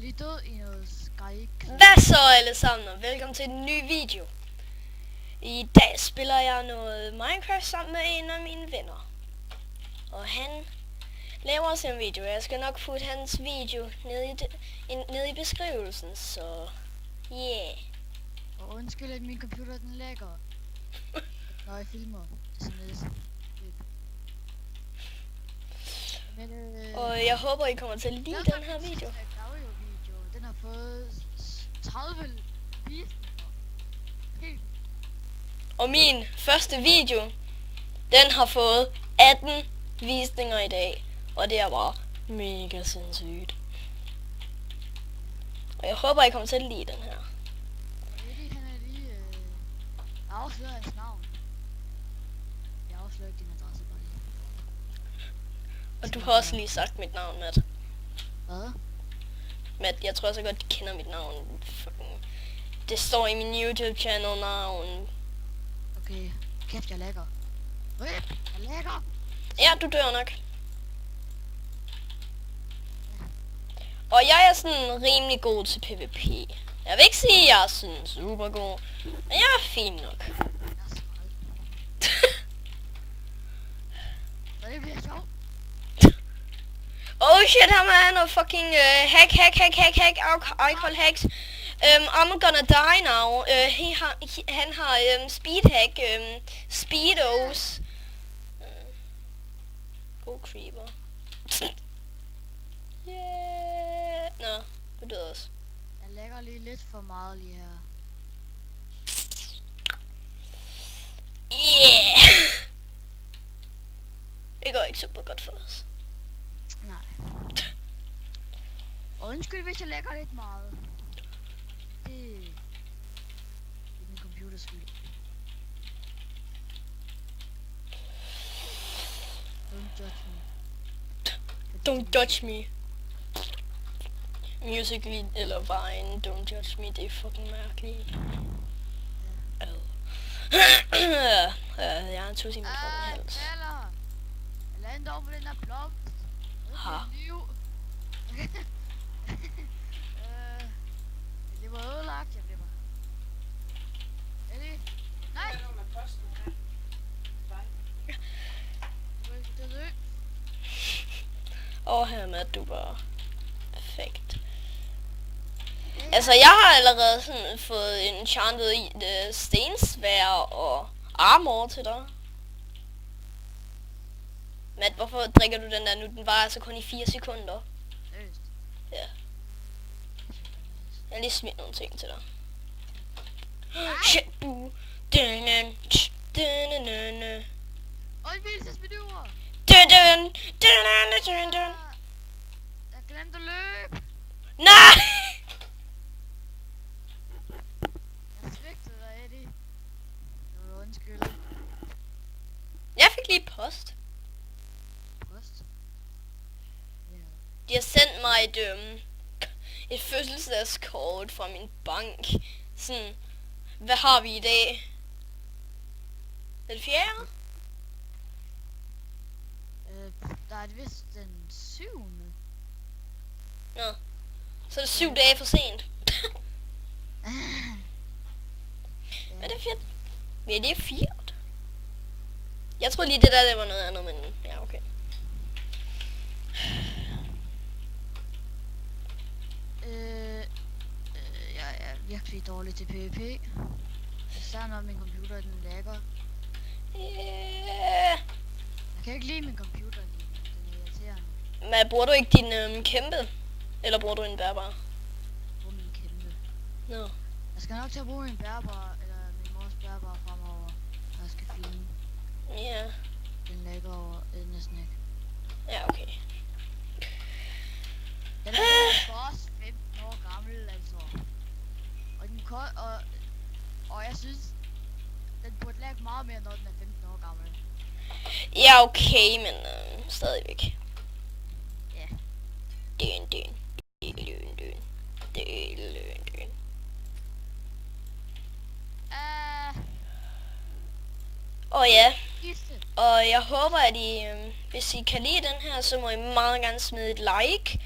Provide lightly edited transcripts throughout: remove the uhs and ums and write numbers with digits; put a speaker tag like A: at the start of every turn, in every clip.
A: lige død i noget skræk.
B: Hvad så alle sammen, og velkommen til en ny video. I dag spiller jeg noget Minecraft sammen med en af mine venner. Og han laver også en video. Jeg skal nok putte hans video ned i beskrivelsen, så yeah.
A: Og undskyld, at min computer den lægger. Når jeg filmer. Det er sådan lidt. Men
B: Og jeg håber, I kommer til at lide den her video.
A: Video. Den har fået 30 visninger. Helt.
B: Og min første video, den har fået 18 visninger i dag. Og det er bare mega sindssygt. Og jeg håber, I kommer til at lide den her.
A: Eddie, han er lige afsløret hans navn. Jeg afslører ikke din adresse bare lige.
B: Og du har også lige sagt mit navn, Matt.
A: Hvad?
B: Matt, jeg tror så godt, de kender mit navn. Fucking. Det står i min YouTube-channel navn.
A: Okay, kæft, jeg lægger. Jeg lægger!
B: Ja, du dør nok. Og jeg er sådan rimelig god til PvP. Jeg vil ikke sige, at jeg er sådan super god, men jeg er fin nok.
A: Jeg er smart. Så det bliver sjovt.
B: Oh shit, han er fucking hack, I call hacks. I'm gonna die now. Han har speed hack, speedos. God creeper. Yeah. Nå, du døde også.
A: Jeg lægger lige lidt for meget lige her.
B: Yeah. Det går ikke super godt for os.
A: Nej. Og undskyld, hvis jeg lægger lidt meget. Det er min computers skyld. Don't judge me.
B: Don't judge me. Musical.ly eller Vine, don't judge me, det er fucking mærkeligt. Jeg har en tussi med fucking hals.
A: Taler! Jeg lander over på den her blomst.
B: Ha.
A: Liv. Det var ødelagt, jeg bliver bare. Eddie? Nej! Du død.
B: Og her med, du var perfekt. Altså, jeg har allerede sådan fået enchanted i stensvær og armor til dig. Matt, hvorfor drikker du den der nu? Den var altså kun i 4 sekunder.
A: Seriøst?
B: Ja. Jeg har lige smidt nogle ting til dig. Shit, bu.
A: Undvigelsesmenuer!
B: Jeg
A: Jeg glemte at løbe!
B: Nej!
A: Jeg svigtede dig, Eddie. Du er undskyld.
B: Jeg fik lige post.
A: Post? Ja.
B: De har sendt mig et fødselsdagskort fra min bank. Sådan, hvad har vi i dag? Den 4.
A: Der er det vist den 7.
B: Nå. Så er det 7 dage for sent. Er det fedt? Ja, det er 4. Jeg tror lige det der, det var noget andet, men ja, okay.
A: Jeg er virkelig dårlig til PvP. Især når min computer den lagger.
B: Yeah.
A: Jeg kan ikke lide min computer, den er irriterende.
B: Men bruger du ikke din kæmpe? Eller bruger du en bærbar?
A: På min kæmpe.
B: Nå.
A: Jeg skal nok til at bruge min bærbar, eller min mors bærbar fremover, når jeg skal filme.
B: Ja.
A: Den lægger over næsten ikke.
B: Ja, okay.
A: Den er også 15 år gammel, altså. Og den og jeg synes, den burde lægge meget mere, når den er 15 år gammel.
B: Ja, okay, men stadigvæk.
A: Ja.
B: Dyn. Og ja, og jeg håber, at I, hvis I kan lide den her, så må I meget gerne smide et like.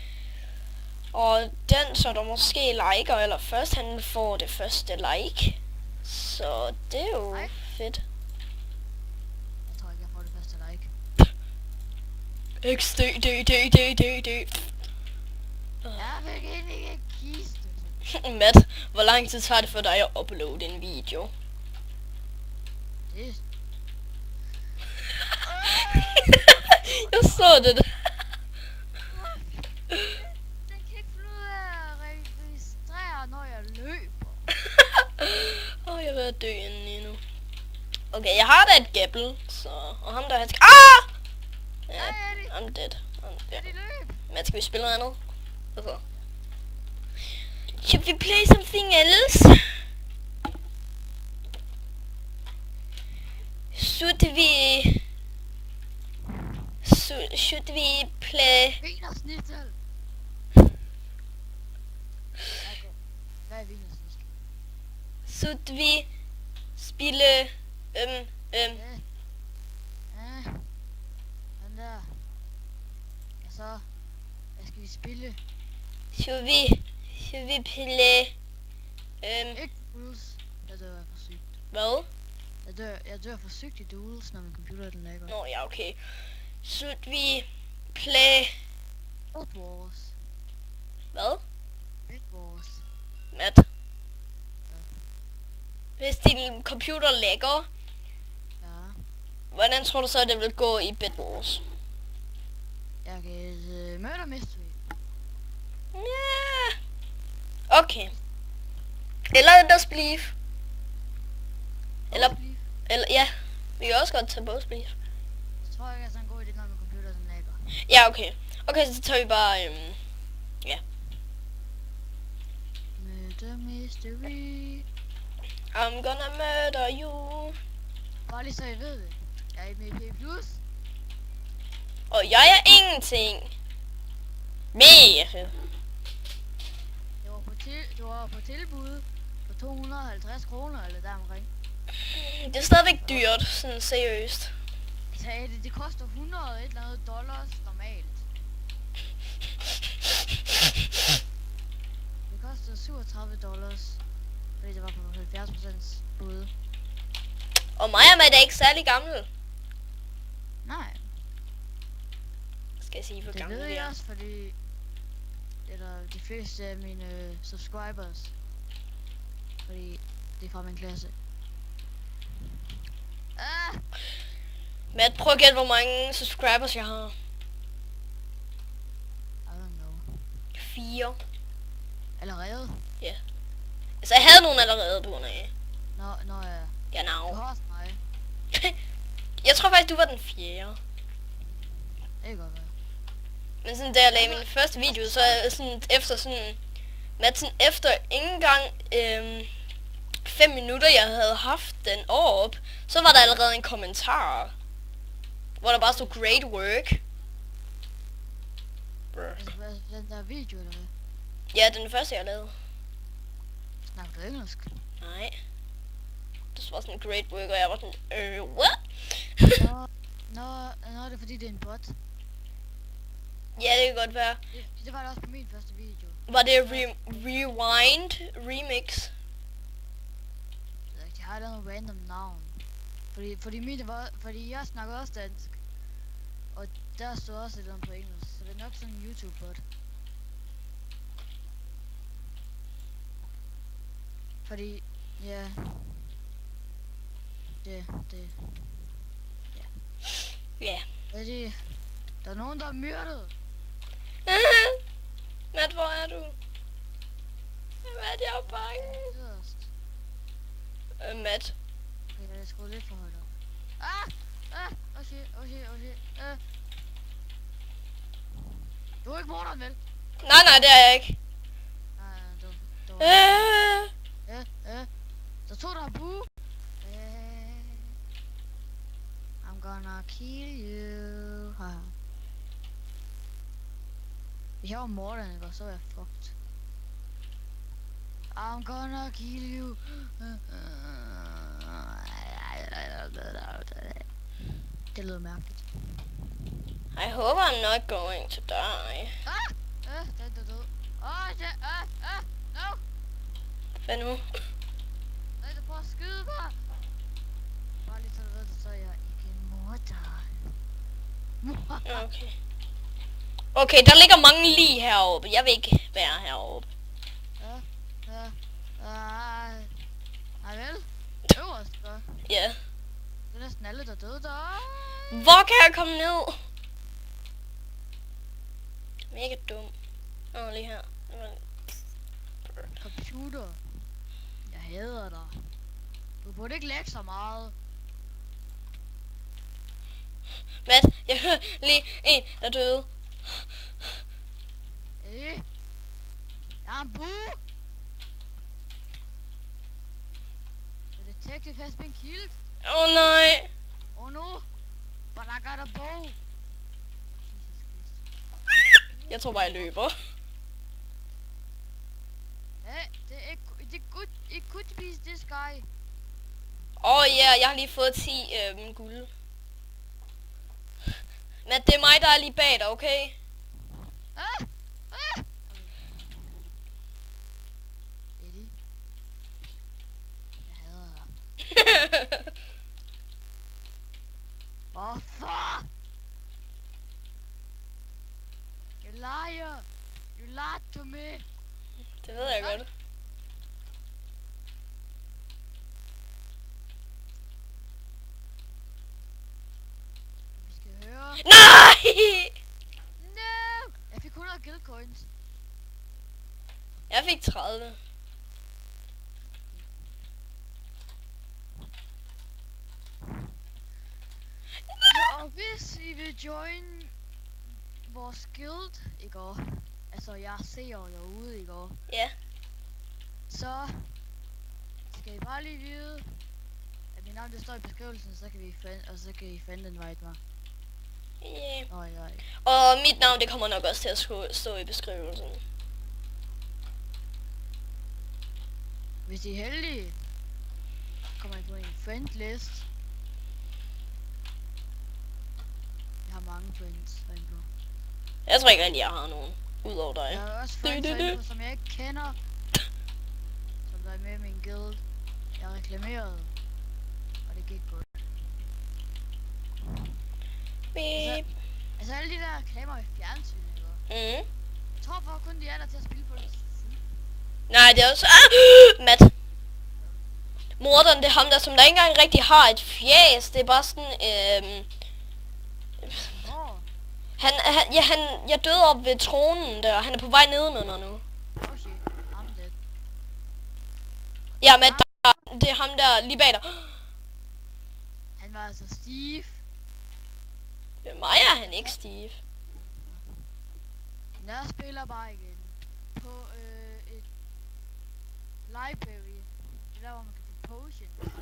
B: Og den, så der måske liker, eller først han får det første like. Så det er jo
A: Nej.
B: fedt.
A: Jeg tror ikke, jeg får det første like.
B: X, dø.
A: Jeg fik egentlig ikke kiste.
B: Matt, hvor lang tid tager det for dig at uploade en video?
A: Det
B: Jeg så det.
A: Den kan ikke finde ud af at registrere, når jeg løber.
B: Jeg er ved at dø inden lige nu. Okay, jeg har da et gæbbel, så... Og ham der han skal... Ah! Ja,
A: Nej, Eddie.
B: I'm dead. Ja.
A: Er det løb?
B: Men skal vi spille noget andet? Okay. Should we play something else? Should we play...
A: Wienersnitzel. Hvad er wienersnitzel?
B: Should we spille...
A: Ja. Den der. Ja, så. Hvad skal vi spille?
B: Should we play...
A: Ikke duels. Jeg dør for sygt.
B: Hvad?
A: Jeg dør for sygt i duels, når min computer den lægger.
B: Nå ja, okay. Should we play...
A: Bed Wars.
B: Hvad?
A: Bed Wars.
B: Matt? Hvis din computer lægger,
A: Ja.
B: hvordan tror du så, det vil gå i Bed Wars?
A: Jeg kan Murder Mystery.
B: Ja. Okay. Eller Just Believe. Eller, ja. Vi kan også godt tage Both Believe.
A: Jeg tror ikke, at sådan en god idé, når min computer den lægger.
B: Ja, okay. Okay, så tager vi bare, ja.
A: Murder Mystery.
B: I'm gonna murder you.
A: Bare lige så I ved det. Jeg er i MP+.
B: Og jeg er ingenting. Mere.
A: Det var på tilbud på 250 kroner eller der omkring.
B: Det er stadigvæk dyrt, sådan seriøst.
A: Så det koster 100 et eller andet dollars normalt. Det kostede 37 dollars, fordi det var på 70% bud.
B: Og mig og Matt er ikke særlig gammel.
A: Nej,
B: Skal jeg sige, hvor
A: det
B: gammel
A: ved
B: vi
A: jeg
B: er?
A: også, fordi eller de fleste af mine subscribers, fordi det er fra min klasse. Ah!
B: Matt, prøv at gætte, hvor mange subscribers jeg har.
A: I don't know.
B: 4.
A: Allerede?
B: Altså, jeg havde nogen allerede på af.
A: Når jeg...
B: Ja,
A: Du
B: now.
A: har også mig.
B: Jeg tror faktisk, du var den 4.
A: Det kan godt være.
B: Men sådan, da jeg lagde min første video, så er sådan, efter sådan... Matt, sådan, efter ikke engang 5 minutter, jeg havde haft den op, så var der allerede en kommentar. Hvor der bare stod, great work.
A: Altså, den der video, eller hvad?
B: Ja, den første, jeg lavede.
A: Snakker du engelsk?
B: Nej. Det var sådan, great work, og jeg var sådan, what?
A: Nå, det er fordi det er en bot.
B: Ja, det kan godt være.
A: Det var det også på min første video.
B: Var det Rewind Remix?
A: Jeg har et eller andet random navn. Fordi jeg snakker også dansk. Og der stod også et eller andet på engelsk. Så det er nok sådan en YouTube-bot. Fordi, ja. Det.
B: Ja.
A: Hvad er det? Der er nogen, der er myrdet.
B: Matt, hvor er du? Matt, jeg er bange.
A: Yderst.
B: Matt.
A: Okay, jeg er skruet lidt for højt op. Oh shit. Du er ikke morderen, vel?
B: Nej, det er jeg ikke.
A: Nej, du var...
B: Øh.
A: Så tog der bu. I'm gonna kill you. Haha. Hvis jeg var morderen, ikke, så var jeg fucked. I'm gonna kill you. Det lyder mærkeligt.
B: I hope I'm not going to die.
A: Den er død.
B: Hvad nu?
A: Nej, der prøver at skyde mig. Bare lige så du ved det, så er jeg ikke en morder.
B: Okay. Okay, der ligger mange lig heroppe. Jeg vil ikke være heroppe.
A: Nej vel? Øverst, så.
B: Ja.
A: Det er næsten alle, der døde der.
B: Hvor kan jeg komme ned? Mega dum. Lige her.
A: Computer. Jeg hader dig. Du burde ikke lægge så meget.
B: Matt, jeg hører lige en, der døde.
A: Jeg har en bue. The detective has been killed.
B: Åh nej.
A: Oh no. But I got a bow. Jesus Christ.
B: Jeg tror bare, jeg løber.
A: Hey, it could be this guy.
B: Ja, jeg har lige fået 10 guld. Men det er mig, der er lige bag dig, okay?
A: Eddie. Jeg hader dig. Hvorfor? You liar. You lied to me.
B: Det ved jeg godt.
A: Vi skal høre.
B: Nej!
A: No! Jeg fik 100 guild coins.
B: Jeg fik 30.
A: Og hvis I vil join vores guild, ikke også? Altså jeg ser derude, ikke også?
B: Ja.
A: Så skal I bare lige vide, at mit navn det står i beskrivelsen, så kan vi finde den vej mig.
B: Yeah.
A: Nej.
B: Og mit navn, det kommer nok også til at stå i beskrivelsen.
A: Hvis I er heldige, kommer I på en friend list. Jeg har mange friends på.
B: Jeg tror ikke rigtig, jeg har nogen. Udover dig.
A: Jeg har også friends på, som jeg ikke kender. Som der er med i min guild. Jeg reklameret. Og det gik godt.
B: Beep.
A: Altså alle de der reklamer i fjernsynet, ikke? Jeg tror bare kun de er der til at spille på det.
B: Nej, det er også... Matt. Morderen, det er ham der, som der ikke engang rigtig har et fjæs. Det er bare sådan... Jeg døde op ved tronen der. Han er på vej nedenunder nu.
A: Oh shit, I'm dead.
B: Ja, Matt, det er ham der lige bag dig.
A: Han var altså Steve.
B: Ved mig er han ikke Steve.
A: Jeg spiller bare igen. På et library. Det der, hvor man kan få potions.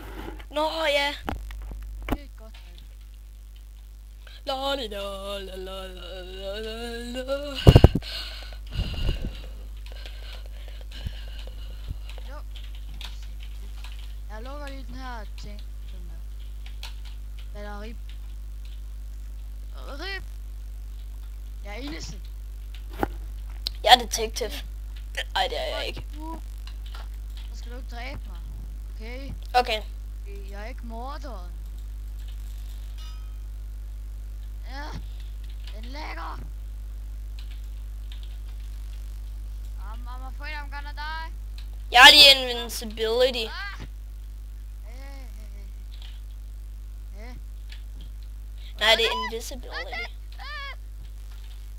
B: Nå, ja.
A: Det er et godt valg. Jo. Jeg lukker lige den her ting. Sådan der. Batteri. Rip. Jeg er innocent.
B: Jeg er detective. Ej, det er jeg ikke.
A: Så skal du ikke dræbe mig. Okay?
B: Okay.
A: Jeg er ikke morderen. Ja. Den lækker. I'm afraid I'm gonna die.
B: Jeg har lige invincibility. Nej, det er invisibility.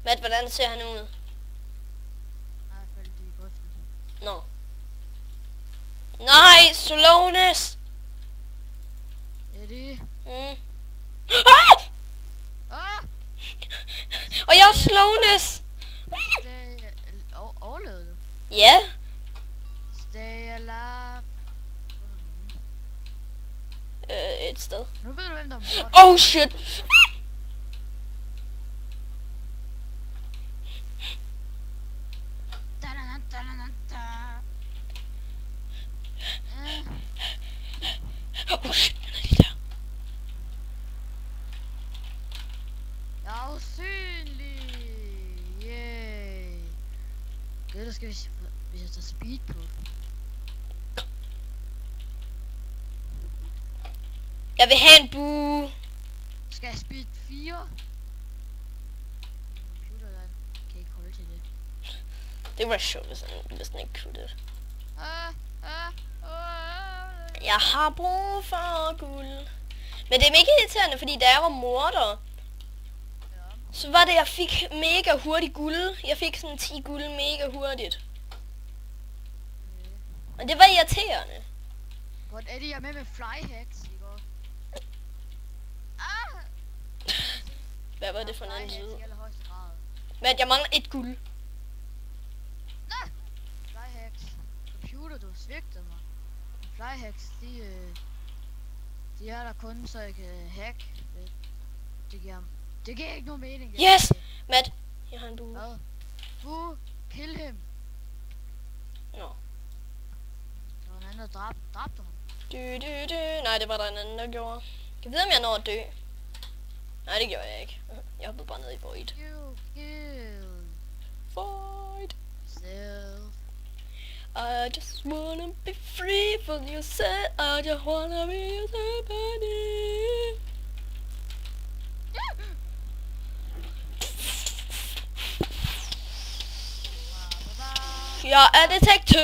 B: Matt, hvordan ser han ud?
A: Nej, faldt i grøften.
B: Nå. Nej, slowness!
A: Eddie.
B: Og jeg har slowness!
A: Overlevede du?
B: Ja.
A: Stay alive.
B: Et sted.
A: Nu ved du hvem der er morderen.
B: Oh shit! Oh shit, han er lige der.
A: Jeg er usynlig. Yay. Gud, der skal hvis jeg tager speed på.
B: Jeg vil have en bue.
A: Skal jeg speed 4? Computer, der kan ikke holde til det.
B: Det var sjovt, hvis den ikke kunne det.
A: Ah, ah, ah.
B: Jeg har brug for guld. Men det er mega irriterende, fordi da jeg var morder,
A: Ja.
B: så var det, jeg fik mega hurtigt guld. Jeg fik sådan 10 guld mega hurtigt. Og det var irriterende.
A: Godt, Eddie er med flyhacks, ikke? Ah!
B: Hvad var det for en anden
A: Flyhacks
B: side?
A: i allerhøjeste grad.
B: Men jeg mangler et guld.
A: Nå! Flyhacks. Computer, du svigter mig. Flyhacks, de er der kun, så jeg kan hack. Det giver ikke nogen mening.
B: Yes! Matt, jeg har en bue.
A: Hvad? Kill him.
B: Nå.
A: Der var en anden, der dræbte ham.
B: Nej, det var der en anden, der gjorde. Jeg ved, om jeg når at dø. Nej, det gjorde jeg ikke. Jeg hoppede bare ned i void.
A: Kill.
B: Void.
A: Self.
B: I just wanna be free from you said I just wanna be somebody. Jeg er detektiv.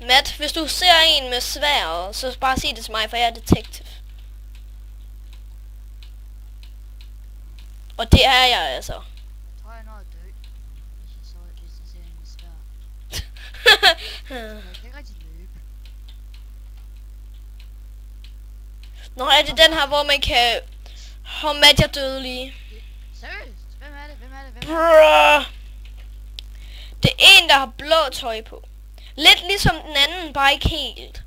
B: Matt, hvis du ser en med sværd, så bare sig det til mig, for jeg er detektiv. Og det er jeg altså.
A: Jeg tror, jeg når at dø. Hvis jeg ser en med sværd. Jeg kan ikke rigtig løbe.
B: Nå, er det den her, hvor man kan... Matt, jeg døde lige.
A: Seriøst? Hvem er det?
B: Bruh. Det er en, der har blå tøj på. Lidt ligesom den anden, bare ikke helt.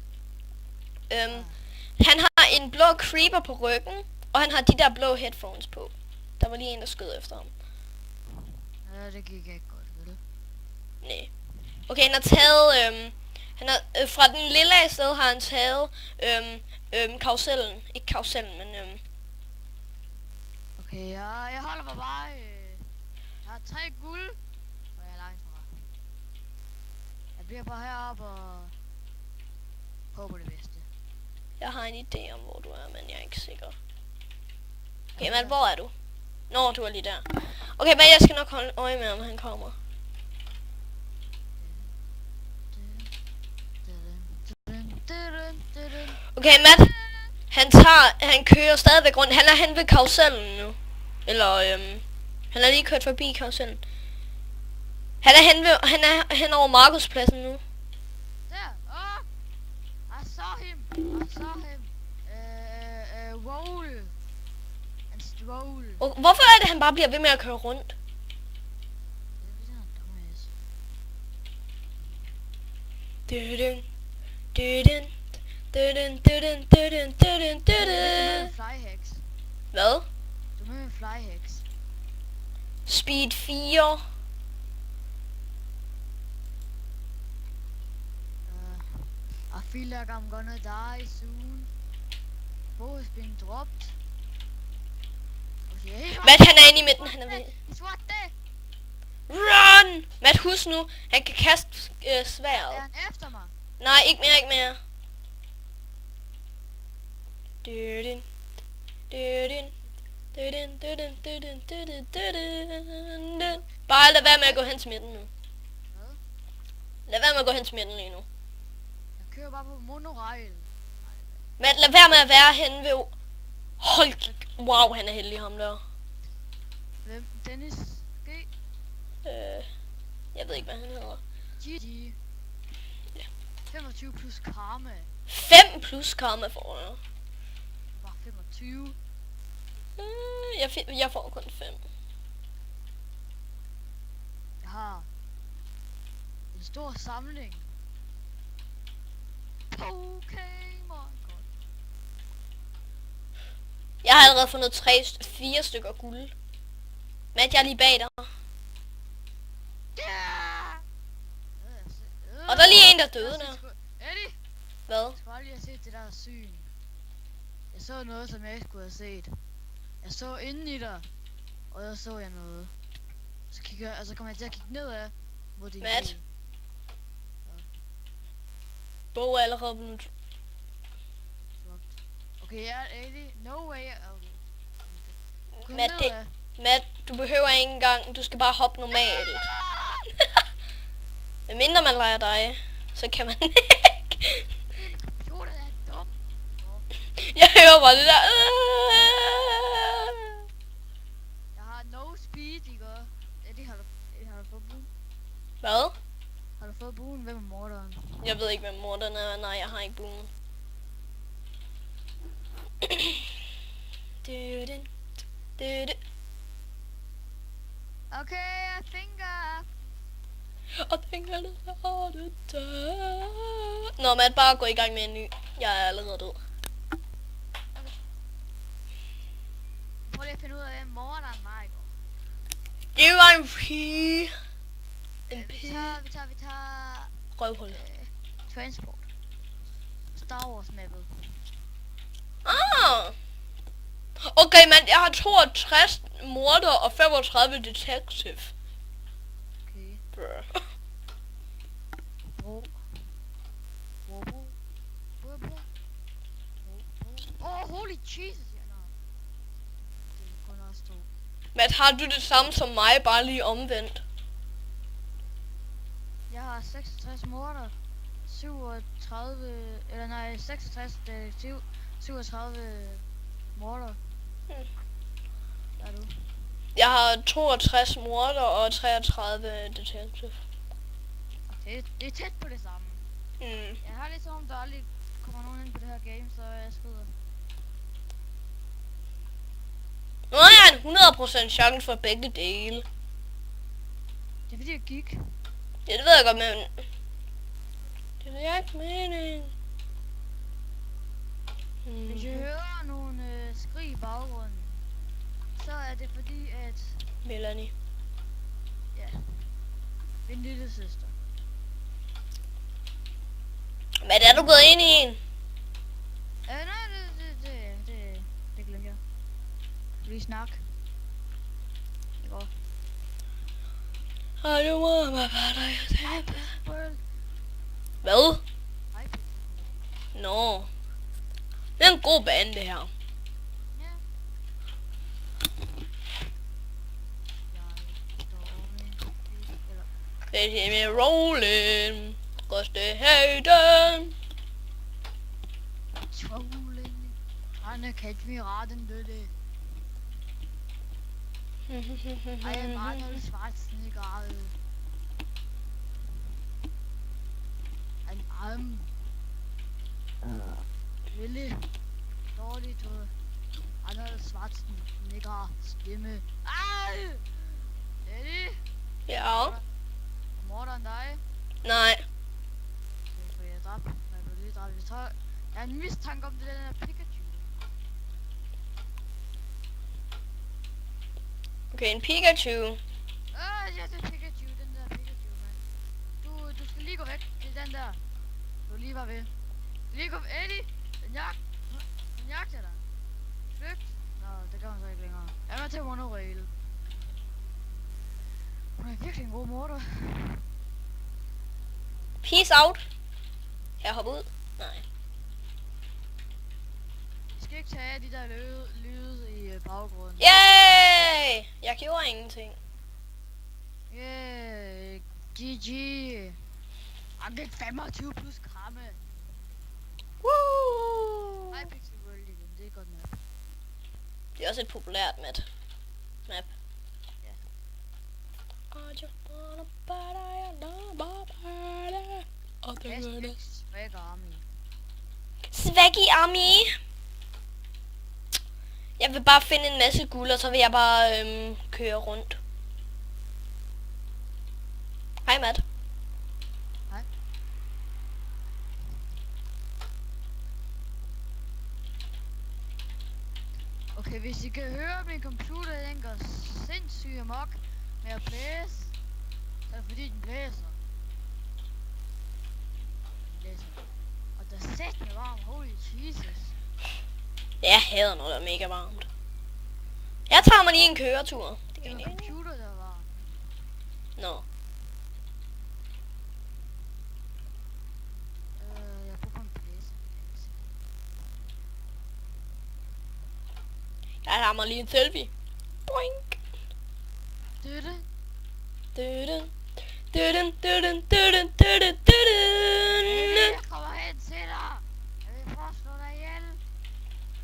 B: Han har en blå creeper på ryggen, og han har de der blå headphones på. Der var lige en, der skød efter ham.
A: Ja, det gik ikke godt, vel?
B: Nej. Okay, han har taget... han har, fra den lille af sted har han taget karusellen. Ikke karusellen, men...
A: Okay, jeg holder mig bare... Jeg har 3 guld, og jeg er langt fra. Jeg bliver bare heroppe og... håber det bedste.
B: Jeg har en idé om, hvor du er, men jeg er ikke sikker. Okay, men hvor er du? Nå, du er lige der. Okay, men jeg skal nok holde øje med, om han kommer. Okay, Matt. Han kører stadigvæk rundt. Han er hen ved karusellen nu. Eller, han er lige kørt forbi karusellen. Han er hen over Markuspladsen nu.
A: Der! I saw him! Roll! Han stroll.
B: Og hvorfor er det, han bare bliver ved med at køre rundt?
A: Det er en dumbass. Flyhacks.
B: Hvad?
A: Du er med en flyhacks.
B: Speed 4.
A: I feel like I'm gonna die soon. Bo is being dropped. Okay.
B: Matt, han er inde i midten. Han er ved.
A: He's what the?
B: Run! Matt, husk nu. Han kan kaste sværdet.
A: Er han efter mig?
B: Nej, ikke mere. Bare lad være med at gå hen til midten nu.
A: Hvad?
B: Lad være med at gå hen til midten lige nu.
A: Jeg kører bare på monorail.
B: Matt, lad være med at være henne ved... Hold... Wow, han er heldig ham der.
A: Hvem? Dennis? G?
B: Jeg ved ikke, hvad han hedder.
A: GG.
B: Ja.
A: 25 plus karma.
B: 5 plus karma får jeg.
A: Bare 25.
B: Jeg får kun 5.
A: Jeg har en stor samling. Pokémon. Godt.
B: Jeg har allerede fundet 4 stykker guld. Matt, jeg er lige bag dig.
A: Yeah!
B: Og der er lige en, der døde der.
A: Eddie!
B: Hvad?
A: Jeg skulle aldrig have set det der syn. Jeg så noget, som jeg ikke skulle have set. Jeg så inde i dig, og der så jeg noget. Så kigger jeg, og så kommer jeg til at kigge nedad mod din
B: Matt?
A: bil.
B: Bo er allerede blevet...
A: Okay, jeg er Eddie. No way. Okay. Gå
B: Matt,
A: nedad.
B: Matt, du behøver ikke engang. Du skal bare hoppe normalt. Men mindre man leger dig, så kan man ikke.
A: Computer er dum.
B: Jeg hører bare det der.
A: Jeg har no speed, ikke? Eddie, har du fået buen?
B: Hvad?
A: Har du fået buen? Hvem er morderen?
B: Jeg ved ikke, hvem morderen er. Nej, jeg har ikke buen.
A: Okay, I think
B: Nå, Matt, bare gå i gang med en ny. Jeg er allerede død.
A: prøv lige at finde ud af, hvem morderen var, ikke?
B: Det var en pige. En
A: Vi
B: pige.
A: tager
B: Røvhul.
A: Transport. Star Wars mappet.
B: Ah! Okay, men jeg har 62 morder og 35 detective.
A: Okay.
B: Bruh.
A: Bro. Oh, holy Jesus, ja, nå. Det er kun også to.
B: Matt, har du det samme som mig, bare lige omvendt?
A: Jeg har 66 morder, 66 detektiv, 37 morder. Hvad er du?
B: Jeg har 62 morder og 33 detective.
A: Okay, det er tæt på det samme. Jeg har lidt som om, der aldrig kommer nogen ind på det her game, så jeg skrider.
B: Nu har jeg en 100% chance for begge dele.
A: Det er fordi, jeg gik.
B: Ja, det ved jeg godt, men... Det er ikke mening.
A: Hvis jeg hører nogle skrig i baggrunden, så er det fordi, at
B: Melanie.
A: min lille søster.
B: Hvad er du gået ind i en?
A: Nej, det glemte jeg. Lige snak. Det går.
B: Har du mor, hvad var der jeg taber?
A: World.
B: Hvad?
A: Hej, Peter.
B: Nå. Det er en god bane, det her.
A: Ja. Jeg står over
B: Det er med rolling. Koste højden.
A: Trolling. Anna catch me raden døde. I am Arnold Schwarzenegger. And I'm really dårlig til Arnold Schwarzenegger stemme. Ej! Eddie?
B: Ja.
A: Er morderen dig?
B: Nej.
A: Det er fordi jeg dræbte. Jeg blev lige dræbt. Jeg har en mistanke om det, den her Pikachu.
B: Okay, en Pikachu.
A: Ja, det er Pikachu, den der Pikachu, mand. Du skal lige gå væk. Det er den der. Du lige var ved. Lige gå Eddie. Den jagter dig. Flygt. Nå, det kan man så ikke længere. Jeg er med til monorail. Hun er virkelig en god morder.
B: Peace out. Jeg hopper ud. Nej.
A: Vi skal ikke tage de der lyde i baggrunden.
B: Yay! Jeg gjorde ingenting.
A: Yeah, GG. Anke 25 plus kramme.
B: Woo!
A: Hej Pixel World igen, det er godt map.
B: Det er også et populært map.
A: Ja. Hashtag Swag Army.
B: Swaggy Army. Jeg vil bare finde en masse guld, og så vil jeg bare køre rundt. Hej Matt.
A: Hej. Okay, hvis I kan høre min computer, den går sindssygt amok med at blæse, så er det fordi den blæser. Den blæser. Og der sæt med varm, holy Jesus.
B: Jeg hader, når det er mega varmt. Jeg tager mig lige en køretur.
A: Det var computer, der var.
B: Nå.
A: Jeg bor på en blæser.
B: Jeg har mig lige en selfie. Boink.
A: Døde.
B: Døden. Døden, døden, døden, døden, døden.
A: Jeg kommer hen til dig. Jeg vil forslå dig ihjel.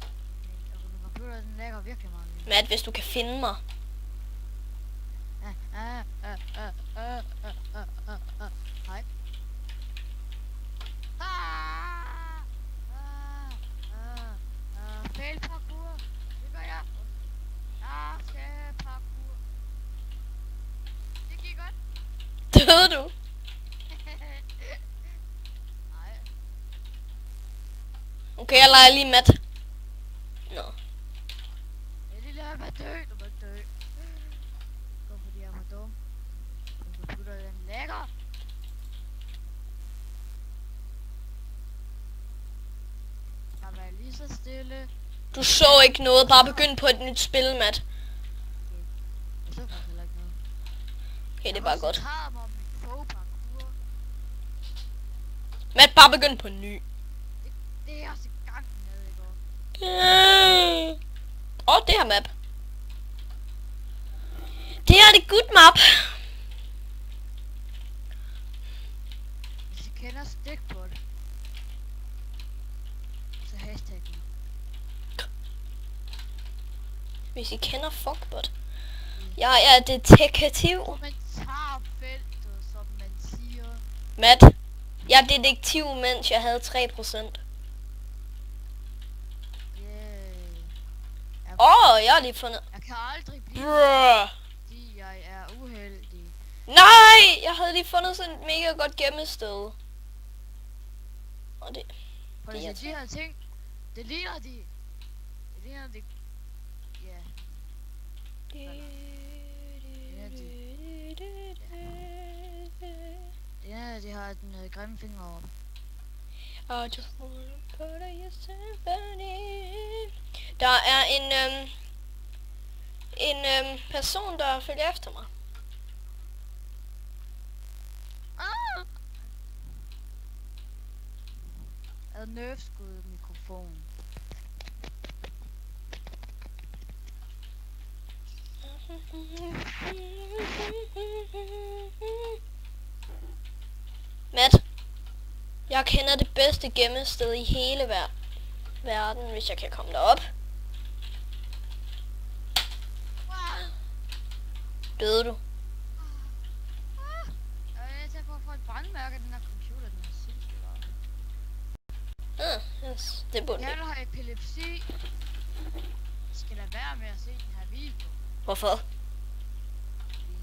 A: Okay, min computer den lægger virkelig meget.
B: Matt, hvis du kan finde mig.
A: Hej. Fail parkour. Det gør jeg. Skal parkour. Det gik godt.
B: Døde du?
A: Nej.
B: Okay, jeg leger lige Matt. Nå.
A: Jeg lige lader mig dø. Du må dø. Gå fordi jeg var dum. Min computer den lækker. Jeg var lige så stille.
B: Du så ikke noget, bare begynd på et nyt spil, Matt.
A: Jeg så faktisk heller ikke noget.
B: Okay, det er bare godt.
A: Jeg har mig om min fogparkour.
B: Matt, bare begynd på en ny.
A: Det er også i gang med, ikke?
B: Det her map. Det her er det good map.
A: Hvis I kender stik på det, så hashtag den.
B: Hvis I kender fuckbot. Jeg er detektiv.
A: Kommentarfeltet, som man siger.
B: Matt, jeg er detektiv, mens jeg havde 3%. Jeg har lige fundet.
A: Jeg kan aldrig blive,
B: Bruh.
A: fordi jeg er uheldig.
B: Nej, jeg havde lige fundet sådan et mega godt gemmested. Og det...
A: For
B: Det er
A: de her ting, det ligner de. Det ligner de. Ja. Det er, de har den grimme finger over.
B: I just wanna put a symphony. Der er en person, der følger efter mig.
A: Ah! Jeg havde nerfskud mikrofon.
B: Matt, jeg kender det bedste gemmested i hele verden, hvis jeg kan komme derop. Døde du?
A: Jeg tager for at få et brandmærke af den her computer, den er sindssygt varm.
B: Yes, det burde
A: Jeg
B: ikke.
A: har epilepsi. Jeg skal lade være med at se den her video,
B: Hvorfor?
A: fordi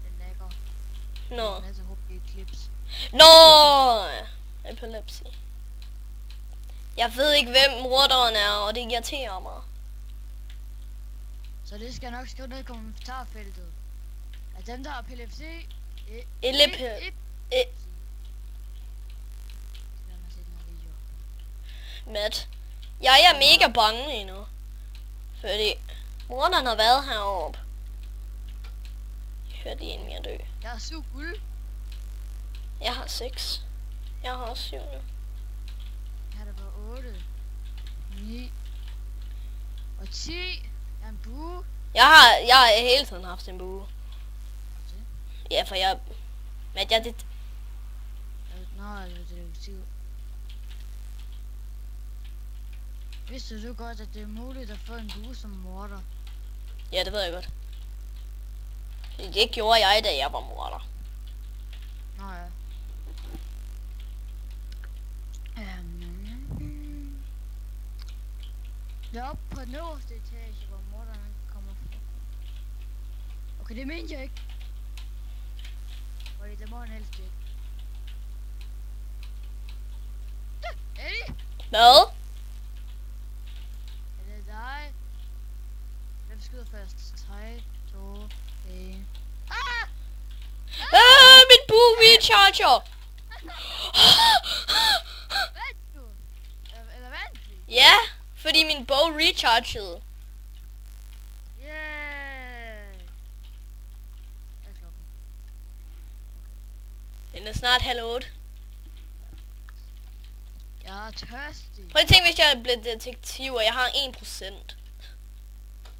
A: den lægger
B: Nå.
A: en masse HB-clips.
B: Nå! Epilepsi. Jeg ved ikke, hvem morderen er, og det irriterer mig.
A: Så det skal jeg nok skrive ned i kommentarfeltet. At dem, der har epilepsi...
B: Matt, jeg er mega bange endnu. Fordi morderen har været heroppe. Jeg hørte en mere dø.
A: Jeg har 7 guld.
B: Jeg har 6. Jeg har også 7 nu.
A: Jeg har da bare 8. 9. Og 10. Jeg har en bue.
B: Jeg har hele tiden haft en bue. Ja, for Matt, jeg det...
A: Nå, det er detektiv. Vidste du godt, at det er muligt at få en bue som morder?
B: Ja, det ved jeg godt. Det gjorde jeg, da jeg var morder.
A: Nå ja. Det er oppe på den øverste etage, hvor morderen kommer fra. Okay, det mente jeg ikke. Fordi det må han helst ikke. Eddie!
B: Hvad?
A: Er det dig? Hvem skyder først? 3, 2, 1. Ah!
B: Min bue recharger!
A: Vandt du? Eller vandt vi?
B: Ja, fordi min bog rechargede.
A: Yeah! Hvad er klokken?
B: Den er snart 7:30.
A: Jeg er tørstig.
B: Prøv at tænke, hvis jeg er blevet detektiv, og jeg har 1%.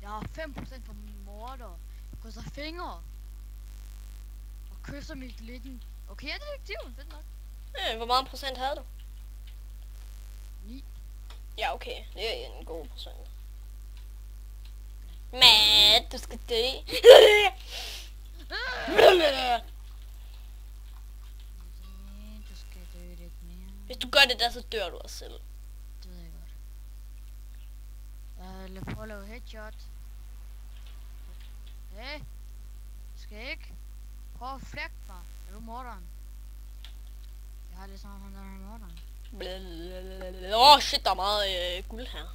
A: Jeg har 5% for morder. Krydser fingre. Og kysser mit lille... Okay, jeg er detektiven, fedt nok.
B: Hvor meget procent havde du?
A: 9.
B: Ja, okay. Det er en god procent. Matt, du skal dø.
A: Du skal dø lidt mere.
B: Hvis du gør det der, så dør du også selv.
A: Det ved jeg godt. Jeg vil prøve at lave headshot. Hey. Du skal ikke. Prøv at flække mig. Er du morderen? Jeg har lidt sådan ham der er morderen.
B: Shit, der er meget guld her.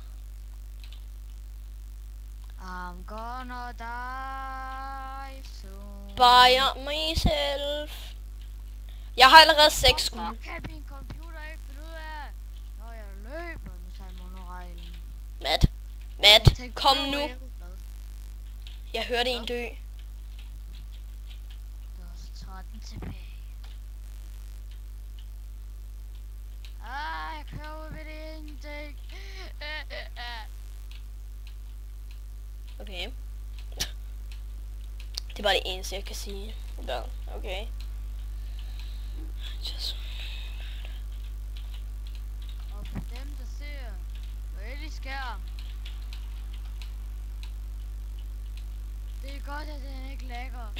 A: I'm gonna die soon.
B: By myself. Jeg har allerede 6 guld.
A: Hvorfor kan min computer ikke finde ud af, når jeg løber med sig monoreglen?
B: Matt, kom nu. Jeg hørte en dø.
A: Der er så 13 tilbage. Jeg kører ud ved det ingenting.
B: Okay. Det er bare det eneste, jeg kan sige. Ja, okay. Just...
A: Og for dem, der ser på Ellie skærm. Det er godt, at den ikke lægger.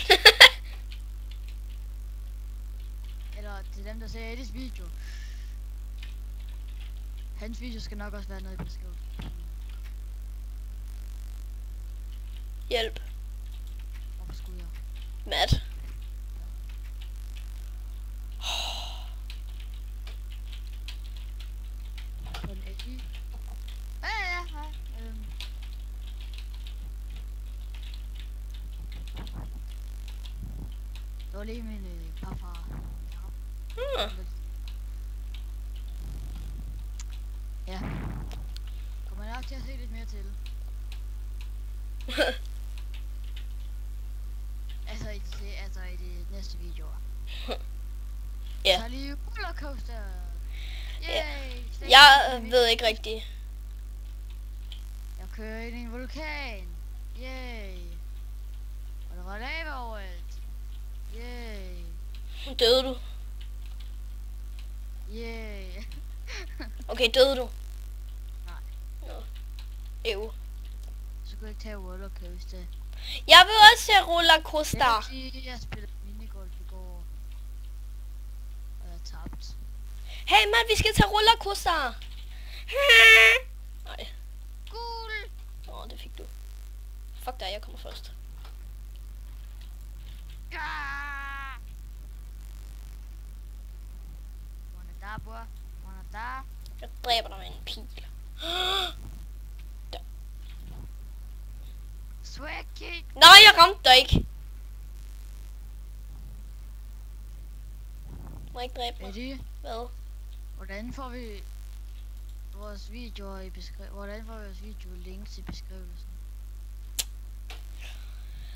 A: Eller til dem, der ser Ellies video. Hans video skal nok også være nede i beskrivelsen.
B: Hjælp.
A: Hvorfor skulle jeg?
B: Matt.
A: På en Ellie. Ja. Det var lige min farfar. Ja. Kommer nok til at se lidt mere til. altså i de næste videoer.
B: Ja.
A: Så lige rollercoaster.
B: Yay. Jeg ved ikke rigtigt.
A: Jeg kører ind i en vulkan. Yay. Og der var lava overalt. Yay.
B: Døde du?
A: Yay.
B: Okay, døde du?
A: Nej.
B: Nå. Ew.
A: Så kunne jeg ikke tage rollercoaster.
B: Jeg vil også se rollercoaster.
A: Jeg spillede minigolf i går. Og jeg tabte.
B: Hey mand, vi skal tage rollercoaster. Nej.
A: Gul.
B: Åh, det fik du. Fuck dig, jeg kommer først.
A: Der, bror. Der.
B: Jeg dræber dig med en pil.
A: Swag kick.
B: Nej, jeg ramte dig ikke. Må jeg ikke dræbe mig?
A: Eddie,
B: Hvad?
A: hvordan får vi vores videoer i links i beskrivelsen?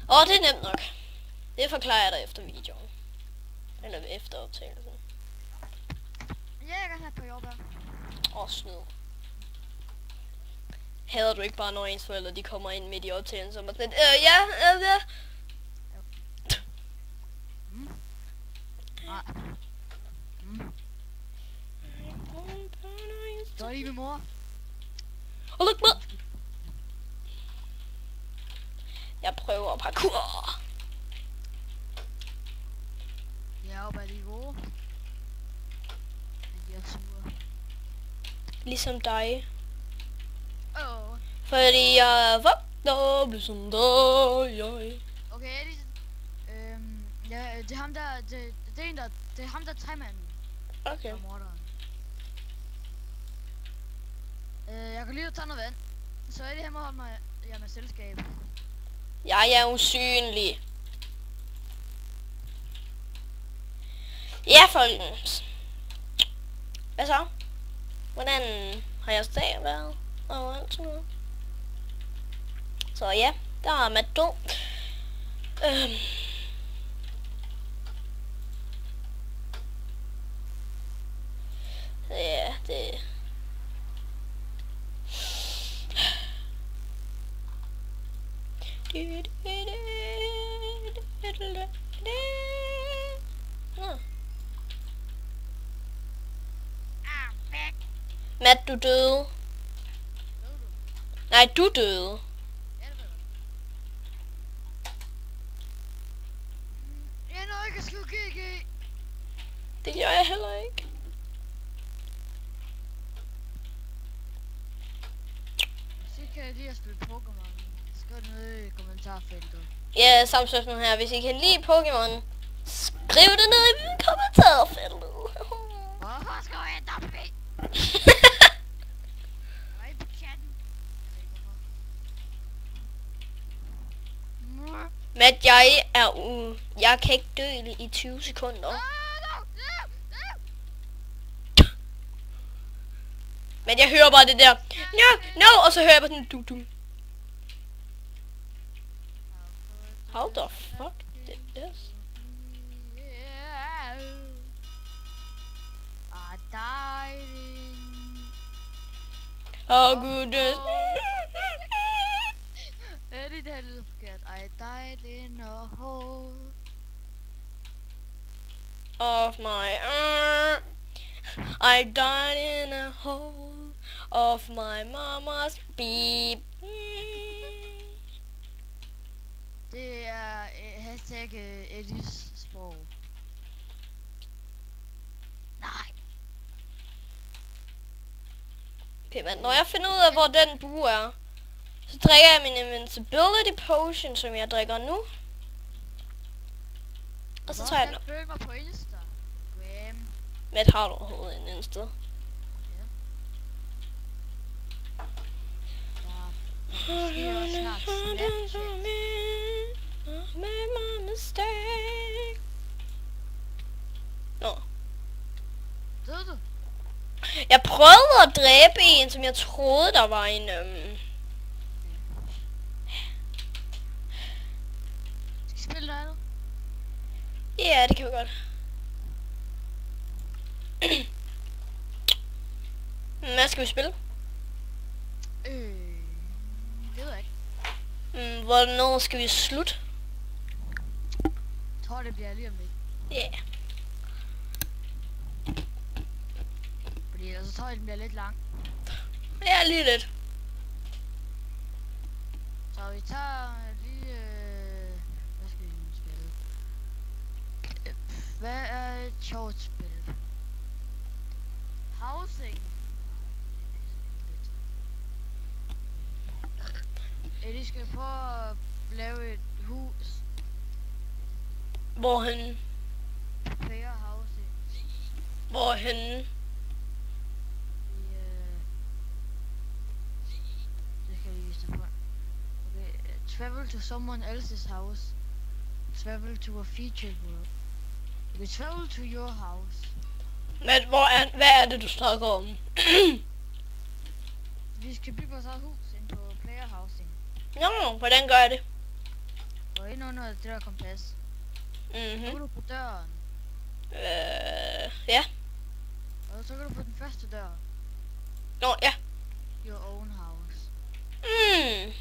B: Det er nemt nok. Det forklarer jeg dig efter videoen. Eller efter optagelsen.
A: Ja, jeg kan have på jordbær.
B: Snyd. Hader du ikke bare, når ens forældre de kommer ind midt i optagelsen, som er sådan ja.
A: Nej. Så er lige med mor.
B: Look med. Jeg prøver parkour.
A: Jeg håber, de er gode. Men de er sure.
B: Ligesom dig.
A: Fordi
B: Fordi jeg vågner ligesom dig.
A: okay, Eddie. Ja, det er ham der, det er en der, det er ham der træmanden.
B: Okay.
A: Og morderen. Jeg kan lige tage noget vand. Så Eddie han må holde mig med selskab.
B: Jeg er usynlig. Ja, folkens. Hvad så? Hvordan har jeres dag været? Og alt sådan noget. Så ja, der er Matt død. Ja, det... Matt, du døde.
A: Ved du?
B: Nej, du døde.
A: Ja, det ved jeg. Jeg når ikke at skrive GG.
B: Det gør jeg heller ikke.
A: Så kan jeg lige at spille Pokémon. Skriv det ned i kommentarfeltet.
B: Ja, samme spørgsmål her. Hvis I kan lide Pokémon, skriv det ned i kommentarfeltet.
A: Hvorfor skal jeg dobbelt B? Nej, på chatten. Jeg ved ikke hvorfor.
B: Matt, jeg kan ikke dø i 20 sekunder. Men jeg hører bare det der, no, og så hører jeg bare sådan, du. How the fuck did this?
A: I died in...
B: Oh goodness.
A: Det her lyder forkert. I died in a hole.
B: Of my I died in a hole of my mama's beep.
A: Det er hashtag Edis sprog. Nej.
B: Okay, men når jeg finder ud af, hvor den bue er, så drikker jeg min invincibility potion, som jeg drikker nu. Og så tager jeg den op.
A: Følg mig på Insta. Graham.
B: Matt, har du overhovedet en Insta?
A: Måske også snart Snapchat.
B: Made my mistake. Nå.
A: Døde du?
B: Jeg prøvede at dræbe en, som jeg troede, der var en...
A: Skal vi spille noget andet?
B: Ja, det kan vi godt. Hvad skal vi spille?
A: Det ved jeg ikke.
B: Hvornår skal vi slutte?
A: Jeg tror det bliver lige om lidt.
B: Ja. Yeah.
A: Fordi ellers så tror jeg den bliver lidt lang.
B: Ja, lige lidt.
A: Så vi tager lige... hvad skal vi nu spille? Hvad er et sjovt spil? Housing. De skal prøve at lave et hus.
B: Hvorhen?
A: Player housing.
B: Hvorhen?
A: Det skal jeg lige vise dig på. Okay, travel to someone else's house. Travel to a featured world. Okay, travel to your house.
B: Men hvad er det, du snakker om?
A: Vi skal bygge vores eget hus ind på player housing.
B: Nå, hvordan gør jeg det?
A: Og ind under det der kompas. Så
B: Mhm.
A: kan du på døren.
B: Ja.
A: Og så kan du på den første dør.
B: Nå, ja.
A: Your own house.
B: Mm.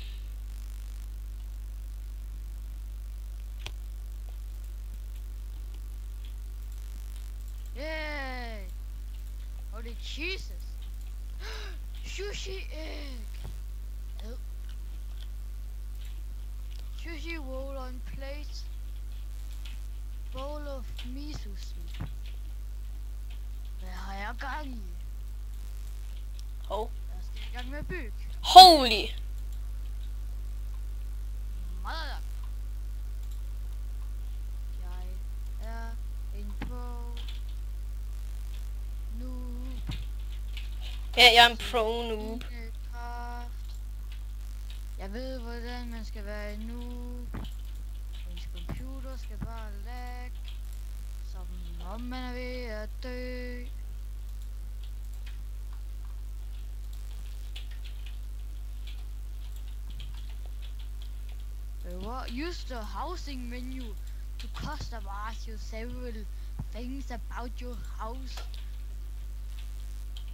A: Yay! Holy Jesus! Sushi egg! Ew. Sushi roll on plate. Bowl of miso soup. Hvad har jeg gang i?
B: Hov.
A: Jeg skal i gang med at bygge.
B: Holy.
A: Mother. Jeg er en pro noob.
B: Ja, jeg er en pro noob.
A: Minecraft. Jeg ved hvordan man skal være en noob. Ens computer skal bare lag. Som om man er ved at dø. Use the housing menu to customize your several things about your house.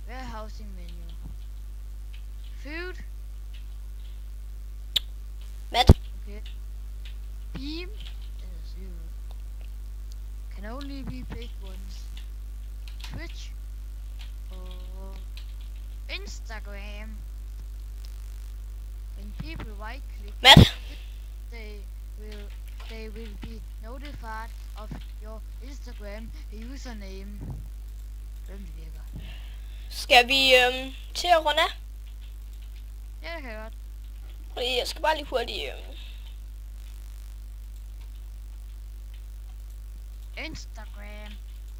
A: Warehousing menu. Food.
B: Matt,
A: Okay. Beam is 0. Can only be played once. Twitch or Instagram. When people right click,
B: Matt?
A: they will be notified of your Instagram username. Hvem det virker.
B: Skal vi til at runde af?
A: Ja, det kan jeg godt.
B: Fordi jeg skal bare lige hurtigt...
A: Instagram,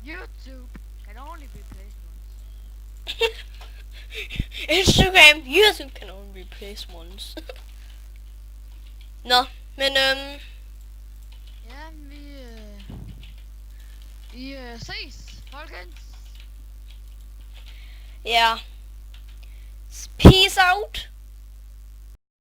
A: YouTube can only be played once.
B: Instagram, YouTube can only be placed once. Nå, men
A: Ja, vi ses, folkens.
B: ja. Peace out.